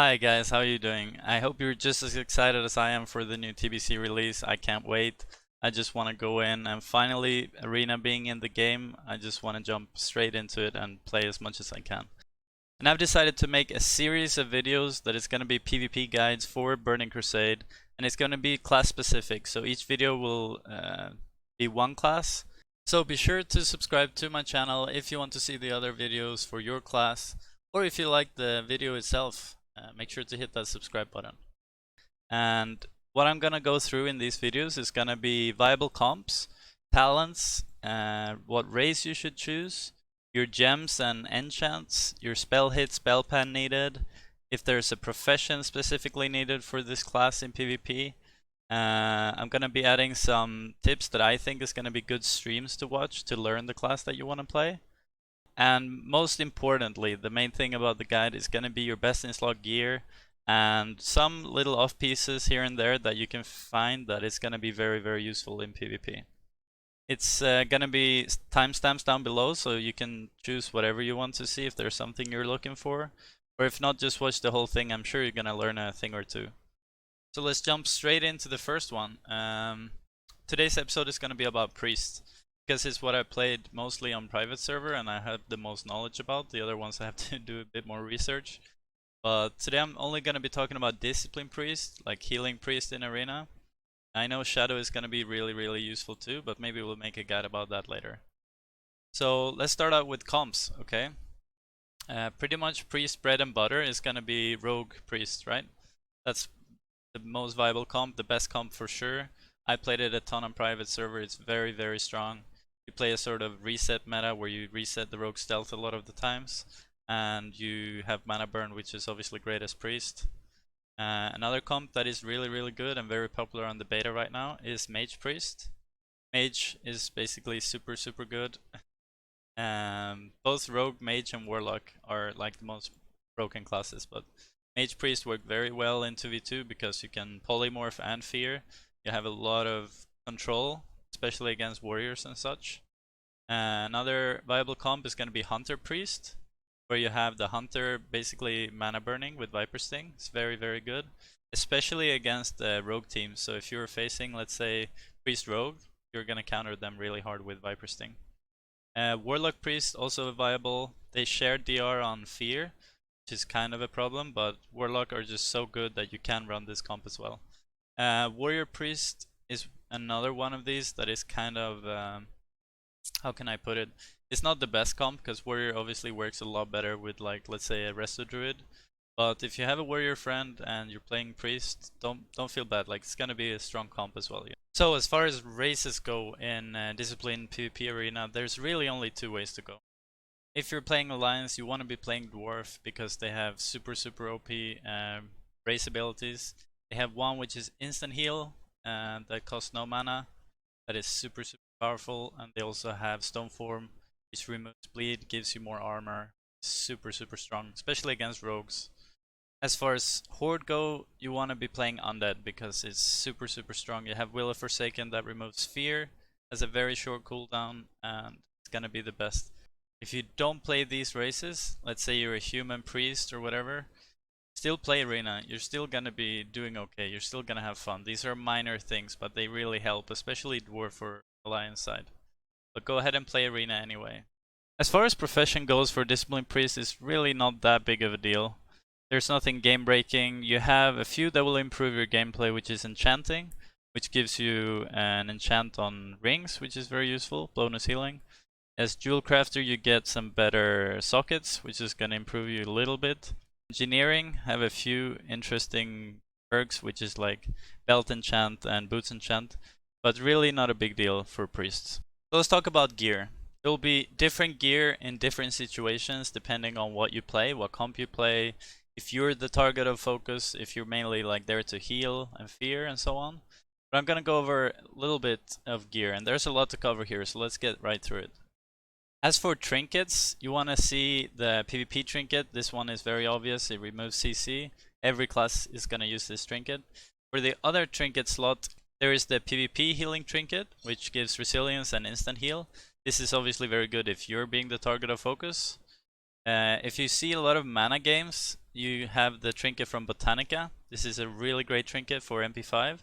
Hi guys, how are you doing? I hope you're just as excited as I am for the new TBC release. I can't wait. I just want to go in and finally, Arena being in the game, I just want to jump straight into it and play as much as I can. And I've decided to make a series of videos that is going to be PvP guides for Burning Crusade, and it's going to be class specific, so each video will be one class. So be sure to subscribe to my channel if you want to see the other videos for your class, or if you like the video itself. Make sure to hit that subscribe button. And what I'm gonna go through in these videos is gonna be viable comps, talents, what race you should choose, your gems and enchants, your spell hit, spell pen needed, if there's a profession specifically needed for this class in PvP. I'm gonna be adding some tips that I think is gonna be good streams to watch to learn the class that you want to play. And most importantly, the main thing about the guide is going to be your best in slot gear and some little off pieces here and there that you can find that is going to be very useful in PvP. It's going to be timestamps down below, so you can choose whatever you want to see if there's something you're looking for. Or if not, just watch the whole thing. I'm sure you're going to learn a thing or two. So let's jump straight into the first one. Today's episode is going to be about Priest, because it's what I played mostly on private server and I have the most knowledge about. The other ones I have to do a bit more research. But today I'm only going to be talking about Discipline Priest, like healing Priest in Arena. I know Shadow is going to be really useful too, but maybe we'll make a guide about that later. So let's start out with comps, okay? Pretty much Priest bread and butter is going to be Rogue Priest, right? That's the most viable comp, the best comp for sure. I played it a ton on private server, it's very strong. You play a sort of reset meta where you reset the rogue stealth a lot of the times, and you have mana burn, which is obviously great as priest. Another comp that is really good and very popular on the beta right now is Mage Priest. Mage is basically super good. Both Rogue, Mage and Warlock are like the most broken classes, but Mage Priest work very well in 2v2 because you can polymorph and fear. You have a lot of control, especially against warriors and such. Another viable comp is going to be Hunter Priest, where you have the Hunter basically mana burning with Viper Sting. It's very good, especially against rogue teams. So if you're facing, let's say, Priest Rogue, you're going to counter them really hard with Viper Sting. Warlock Priest also viable. They share DR on Fear, which is kind of a problem, but Warlock are just so good that you can run this comp as well. Warrior Priest is another one of these that is kind of, how can I put it? It's not the best comp because Warrior obviously works a lot better with, like, let's say a Resto Druid. But if you have a Warrior friend and you're playing Priest, don't feel bad. Like, it's gonna be a strong comp as well. Yeah. So as far as races go in Discipline PvP Arena, there's really only two ways to go. If you're playing Alliance, you want to be playing Dwarf because they have super OP race abilities. They have one which is instant heal that costs no mana, that is super powerful, and they also have Stone Form, which removes bleed, gives you more armor. Super strong, especially against rogues. As far as Horde go, you want to be playing Undead because it's super strong. You have Will of Forsaken that removes fear, has a very short cooldown, and it's gonna be the best. If you don't play these races, let's say you're a human priest or whatever, still play Arena. You're still gonna be doing okay. You're still gonna have fun. These are minor things, but they really help, especially Dwarf or Alliance side. But go ahead and play Arena anyway. As far as profession goes for Discipline Priest, it's really not that big of a deal. There's nothing game breaking. You have a few that will improve your gameplay, which is Enchanting, which gives you an enchant on rings, which is very useful, bonus healing. As Jewel Crafter, you get some better sockets, which is gonna improve you a little bit. Engineering have a few interesting perks, which is like belt enchant and boots enchant, but really not a big deal for priests. So let's talk about gear. There will be different gear in different situations depending on what you play, what comp you play, if you're the target of focus, if you're mainly like there to heal and fear and so on. But I'm gonna go over a little bit of gear, and there's a lot to cover here, so let's get right through it. As for trinkets, you want to see the PvP trinket. This one is very obvious, it removes CC. Every class is going to use this trinket. For the other trinket slot, there is the PvP healing trinket, which gives resilience and instant heal. This is obviously very good if you're being the target of focus. If you see a lot of mana games, you have the trinket from Botanica. This is a really great trinket for MP5.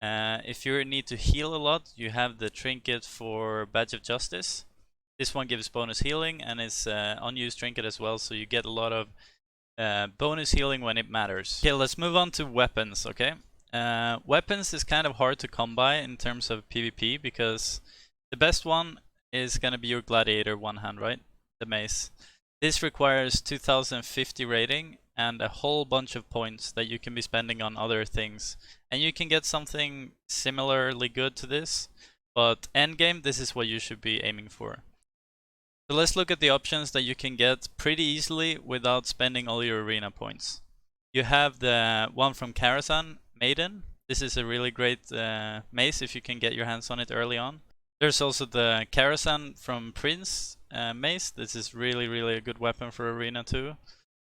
If you need to heal a lot, you have the trinket for Badge of Justice. This one gives bonus healing and is unused trinket as well, so you get a lot of bonus healing when it matters. Okay, let's move on to weapons, okay? Weapons is kind of hard to come by in terms of PvP because the best one is gonna be your Gladiator one hand, right? The mace. This requires 2050 rating and a whole bunch of points that you can be spending on other things. And you can get something similarly good to this, but endgame, this is what you should be aiming for. So let's look at the options that you can get pretty easily without spending all your arena points. You have the one from Karazhan, Maiden. This is a really great mace if you can get your hands on it early on. There's also the Karazhan from Prince mace. This is really a good weapon for arena too.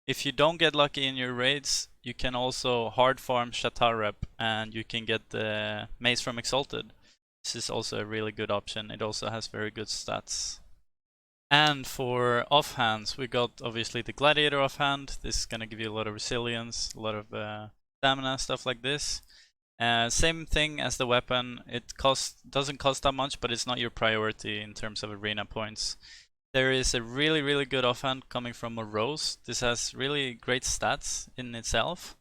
If you don't get lucky in your raids, you can also hard farm Shatar rep and you can get the mace from Exalted. This is also a really good option. It also has very good stats. And for offhands, we got obviously the Gladiator offhand. This is gonna give you a lot of resilience, a lot of stamina, stuff like this. Same thing as the weapon. It doesn't cost that much, but it's not your priority in terms of arena points. There is a really good offhand coming from a Rose. This has really great stats in itself.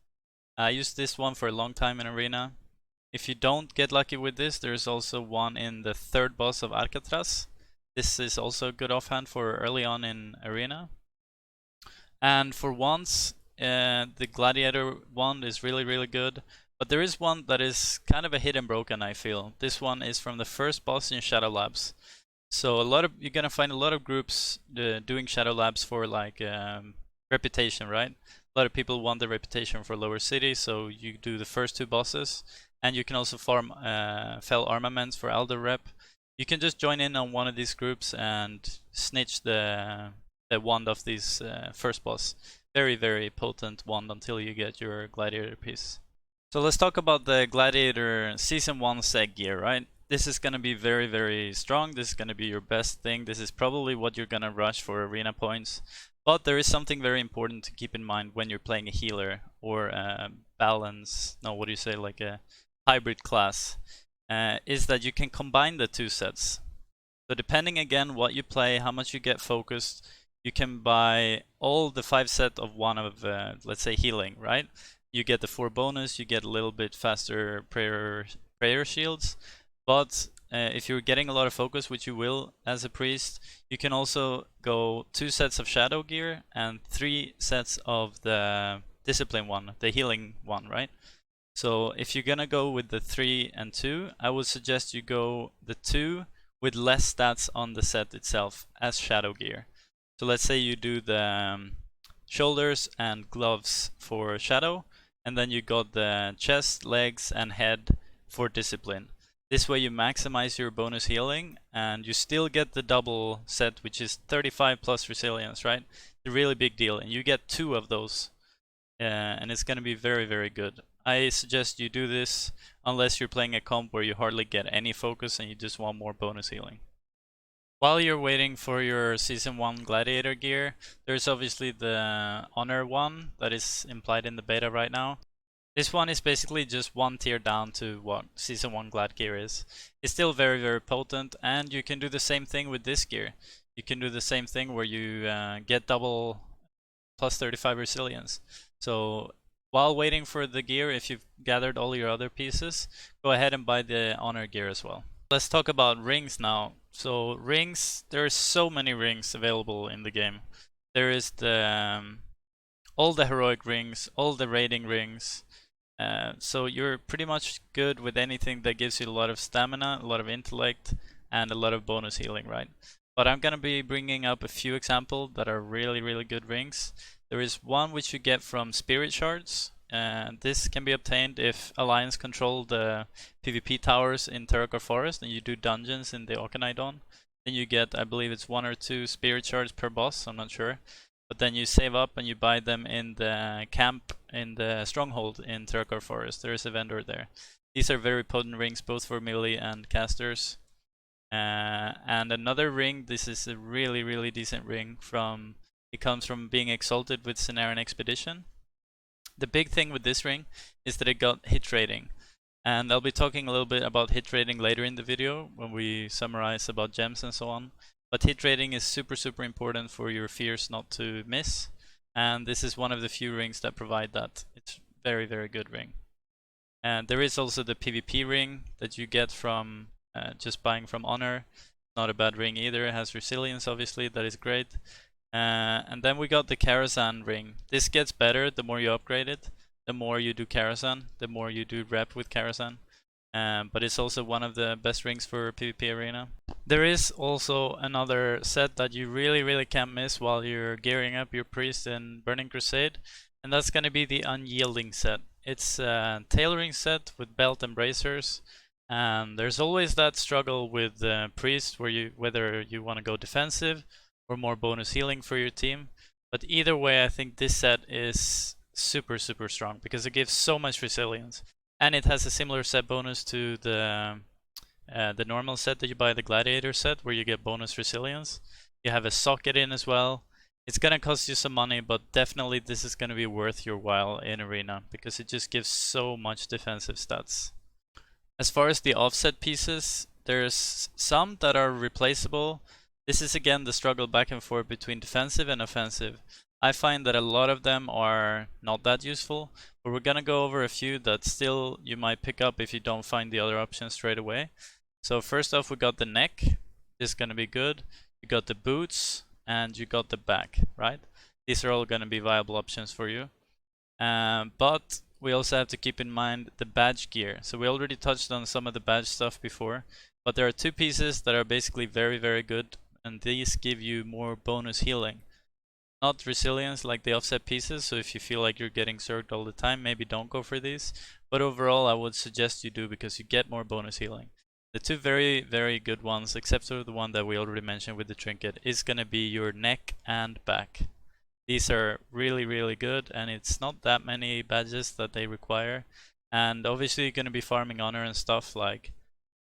I used this one for a long time in arena. If you don't get lucky with this, there's also one in the third boss of Alcatraz. This is also a good offhand for early on in arena. And for wands, the Gladiator wand is really good. But there is one that is kind of a hidden broken, I feel. This one is from the first boss in Shadow Labs. So you're gonna find a lot of groups doing Shadow Labs for like reputation, right? A lot of people want the reputation for lower city, so you do the first two bosses, and you can also farm fell armaments for Elder rep. You can just join in on one of these groups and snitch the wand of this first boss. Very potent wand until you get your Gladiator piece. So let's talk about the Gladiator Season 1 seg gear, right? This is going to be very strong. This is going to be your best thing. This is probably what you're going to rush for arena points. But there is something very important to keep in mind when you're playing a healer or a like a hybrid class, is that you can combine the two sets. So depending again what you play, how much you get focused, you can buy all the 5 set of one of, let's say, healing, right? You get the 4 bonus, you get a little bit faster prayer shields. But if you're getting a lot of focus, which you will as a priest, you can also go 2 sets of shadow gear and 3 sets of the discipline one, the healing one, right? So if you're gonna go with the 3 and 2, I would suggest you go the 2 with less stats on the set itself as shadow gear. So let's say you do the shoulders and gloves for shadow, and then you got the chest, legs and head for discipline. This way you maximize your bonus healing and you still get the double set, which is 35 plus resilience, right? It's a really big deal, and you get 2 of those, and it's going to be very good. I suggest you do this unless you're playing a comp where you hardly get any focus and you just want more bonus healing. While you're waiting for your Season 1 Gladiator gear, there's obviously the Honor one that is implied in the beta right now. This one is basically just one tier down to what Season 1 Glad gear is. It's still very potent, and you can do the same thing with this gear. You can do the same thing where you get double plus 35 resilience. So while waiting for the gear, if you've gathered all your other pieces, go ahead and buy the Honor gear as well. Let's talk about rings now. So rings, there are so many rings available in the game. There is the all the heroic rings, all the raiding rings. So you're pretty much good with anything that gives you a lot of stamina, a lot of intellect, and a lot of bonus healing, right? But I'm gonna be bringing up a few examples that are really good rings. There is one which you get from Spirit Shards. This can be obtained if Alliance control the PvP towers in Terrakor Forest and you do dungeons in the Okanidon. Then you get, I believe it's 1 or 2 Spirit Shards per boss, I'm not sure. But then you save up and you buy them in the camp in the stronghold in Terrakor Forest. There is a vendor there. These are very potent rings both for melee and casters. And another ring, this is a really decent ring from, it comes from being exalted with Cenarian Expedition. The big thing with this ring is that it got hit rating. And I'll be talking a little bit about hit rating later in the video when we summarize about gems and so on. But hit rating is super important for your fears not to miss. And this is one of the few rings that provide that. It's very good ring. And there is also the PvP ring that you get from just buying from Honor. Not a bad ring either. It has resilience, obviously, that is great. And then we got the Karazhan ring. This gets better the more you upgrade it. The more you do Karazhan, the more you do rep with Karazhan. But it's also one of the best rings for PvP arena. There is also another set that you really can't miss while you're gearing up your priest in Burning Crusade, and that's going to be the Unyielding set. It's a tailoring set with belt and bracers, and there's always that struggle with the priest whether you want to go defensive or more bonus healing for your team. But either way, I think this set is super strong because it gives so much resilience, and it has a similar set bonus to the normal set that you buy, the Gladiator set, where you get bonus resilience. You have a socket in as well. It's gonna cost you some money, but definitely this is gonna be worth your while in arena because it just gives so much defensive stats. As far as the offset pieces, there's some that are replaceable. This is again the struggle back and forth between defensive and offensive. I find that a lot of them are not that useful, but we're gonna go over a few that still you might pick up if you don't find the other options straight away. So first off, we got the neck. This is gonna be good. You got the boots and you got the back, right? These are all gonna be viable options for you. But we also have to keep in mind the badge gear. So we already touched on some of the badge stuff before, but there are two pieces that are basically very good, and these give you more bonus healing. Not resilience like the offset pieces, so if you feel like you're getting zerged all the time, maybe don't go for these. But overall, I would suggest you do because you get more bonus healing. The two very good ones, except for the one that we already mentioned with the trinket, is gonna be your neck and back. These are really good, and it's not that many badges that they require. And obviously you're gonna be farming honor and stuff. Like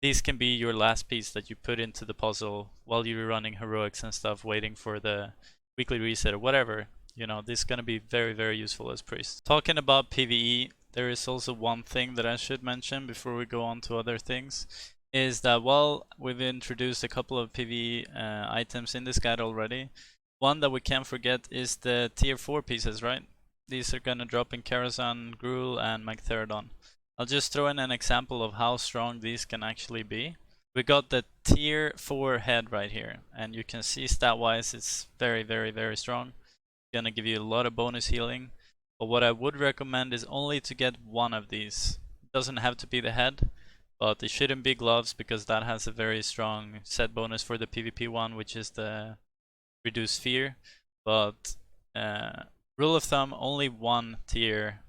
these can be your last piece that you put into the puzzle while you're running heroics and stuff, waiting for the weekly reset or whatever. You know, this is gonna be very useful as priest. Talking about PvE, there is also one thing that I should mention before we go on to other things, is that while we've introduced a couple of PvE items in this guide already, one that we can't forget is the tier 4 pieces, right? These are gonna drop in Karazhan, Gruul, and Magtheridon. I'll just throw in an example of how strong these can actually be. We got the tier 4 head right here, and you can see stat wise it's very strong. Gonna give you a lot of bonus healing, but what I would recommend is only to get one of these. It doesn't have to be the head, but it shouldn't be gloves because that has a very strong set bonus for the PvP one, which is the reduced fear. But rule of thumb, only one tier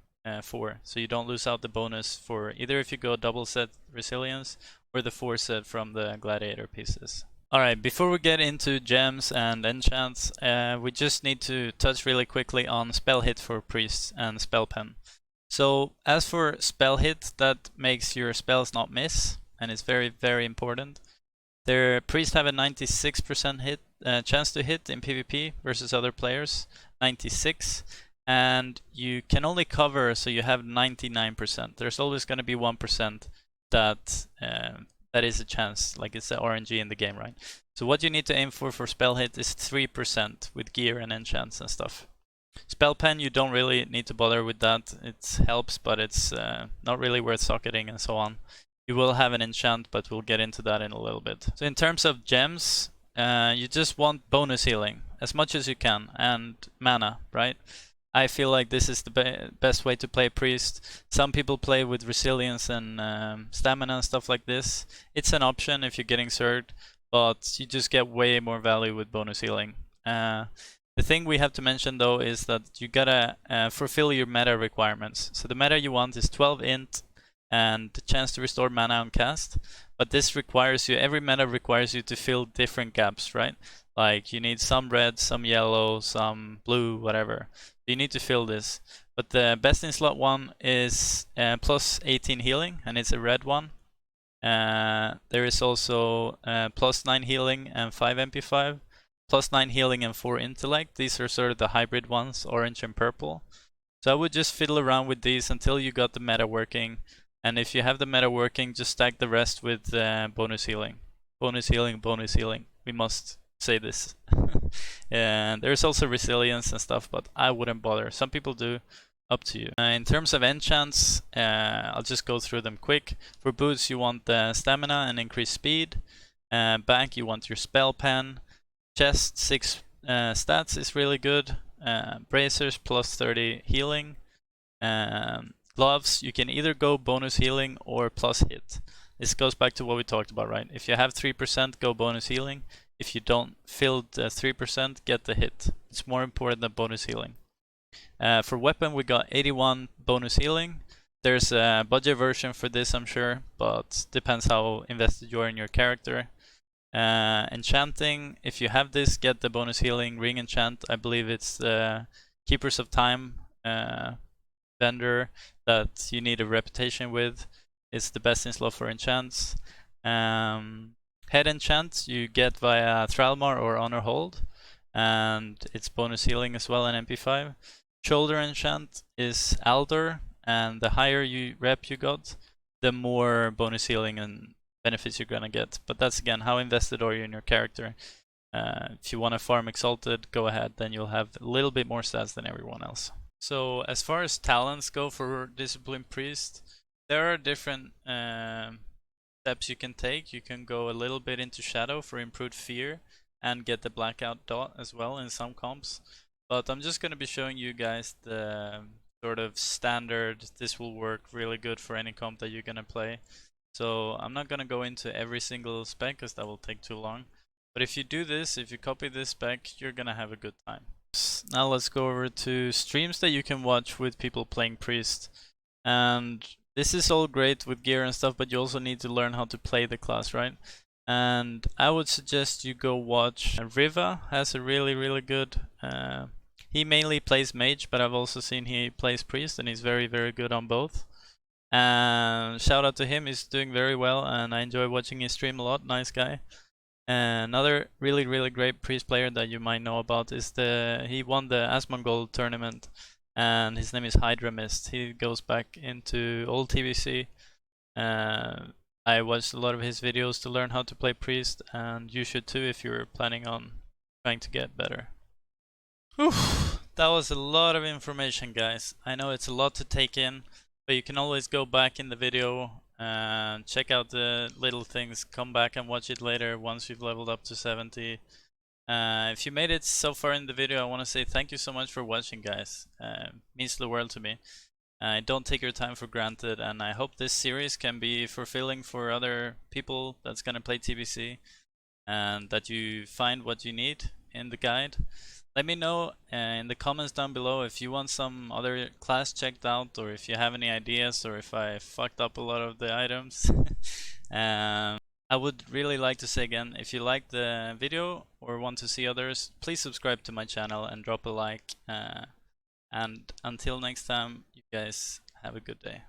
4, so you don't lose out the bonus for either if you go double set resilience or the 4 set from the gladiator pieces. Alright, before we get into gems and enchants, we just need to touch really quickly on spell hit for priests and spell pen. So as for spell hit, that makes your spells not miss, and it's very important. Their priests have a 96% hit chance to hit in PvP versus other players, 96, and you can only cover, so you have 99%. There's always going to be 1% that that is a chance, like it's the RNG in the game, right? So what you need to aim for spell hit is 3% with gear and enchants and stuff. Spell pen, you don't really need to bother with that. It helps, but it's not really worth socketing and so on. You will have an enchant, but we'll get into that in a little bit. So in terms of gems, you just want bonus healing as much as you can, and mana, right? I feel like this is the best way to play priest. Some people play with resilience and stamina and stuff like this. It's an option if you're getting zerged, but you just get way more value with bonus healing. The thing we have to mention though is that you gotta fulfill your meta requirements. So the meta you want is 12 int and the chance to restore mana on cast, but this requires you, every meta requires you to fill different gaps, right? Like you need some red, some yellow, some blue, whatever. You need to fill this. But the best in slot one is plus 18 healing, and it's a red one. There is also plus 9 healing and 5 MP5, plus 9 healing and 4 intellect. These are sort of the hybrid ones, orange and purple. So I would just fiddle around with these until you got the meta working. And if you have the meta working, just stack the rest with bonus healing. Bonus healing, bonus healing. We must say this. And there's also resilience and stuff, but I wouldn't bother. Some people do. Up to you. In terms of enchants, I'll just go through them quick. For boots, you want the stamina and increased speed. Back, you want your spell pen. Chest, 6 stats is really good. Bracers, plus 30 healing. Gloves, you can either go bonus healing or plus hit. This goes back to what we talked about, right? If you have 3%, go bonus healing. If you don't fill the 3%, get the hit. It's more important than bonus healing. For weapon, we got 81 bonus healing. There's a budget version for this, I'm sure, but depends how invested you are in your character. Enchanting, if you have this, get the bonus healing ring enchant. I believe it's the Keepers of Time vendor that you need a reputation with. It's the best in slot for enchants. Head enchant you get via Thralmar or Honor Hold, and it's bonus healing as well in MP5. Shoulder enchant is Aldor, and the higher rep you got, the more bonus healing and benefits you're gonna get. But that's again, how invested are you in your character? If you want to farm Exalted, go ahead, then you'll have a little bit more stats than everyone else. So as far as talents go for Discipline Priest, there are different steps you can take. You can go a little bit into Shadow for improved fear and get the Blackout Dot as well in some comps. But I'm just going to be showing you guys the sort of standard, this will work really good for any comp that you're going to play. So I'm not going to go into every single spec because that will take too long. But if you do this, if you copy this spec, you're going to have a good time. Now let's go over to streams that you can watch with people playing Priest. And this is all great with gear and stuff, but you also need to learn how to play the class, right? And I would suggest you go watch Riva, has a really good he mainly plays mage, but I've also seen he plays priest, and he's very good on both. And shout out to him, he's doing very well, and I enjoy watching his stream a lot. Nice guy. And another really great priest player that you might know about is he won the Asmongold tournament, and his name is Hydra Mist. He goes back into old TBC. I watched a lot of his videos to learn how to play priest, and you should too if you're planning on trying to get better. Oof, that was a lot of information, guys. I know it's a lot to take in, but you can always go back in the video and check out the little things, come back and watch it later once you've leveled up to 70. If you made it so far in the video, I want to say thank you so much for watching, guys. Means the world to me. Don't take your time for granted, and I hope this series can be fulfilling for other people that's gonna play TBC, and that you find what you need in the guide. Let me know in the comments down below if you want some other class checked out, or if you have any ideas, or if I fucked up a lot of the items. I would really like to say again, if you liked the video or want to see others, please subscribe to my channel and drop a like. And until next time, you guys have a good day.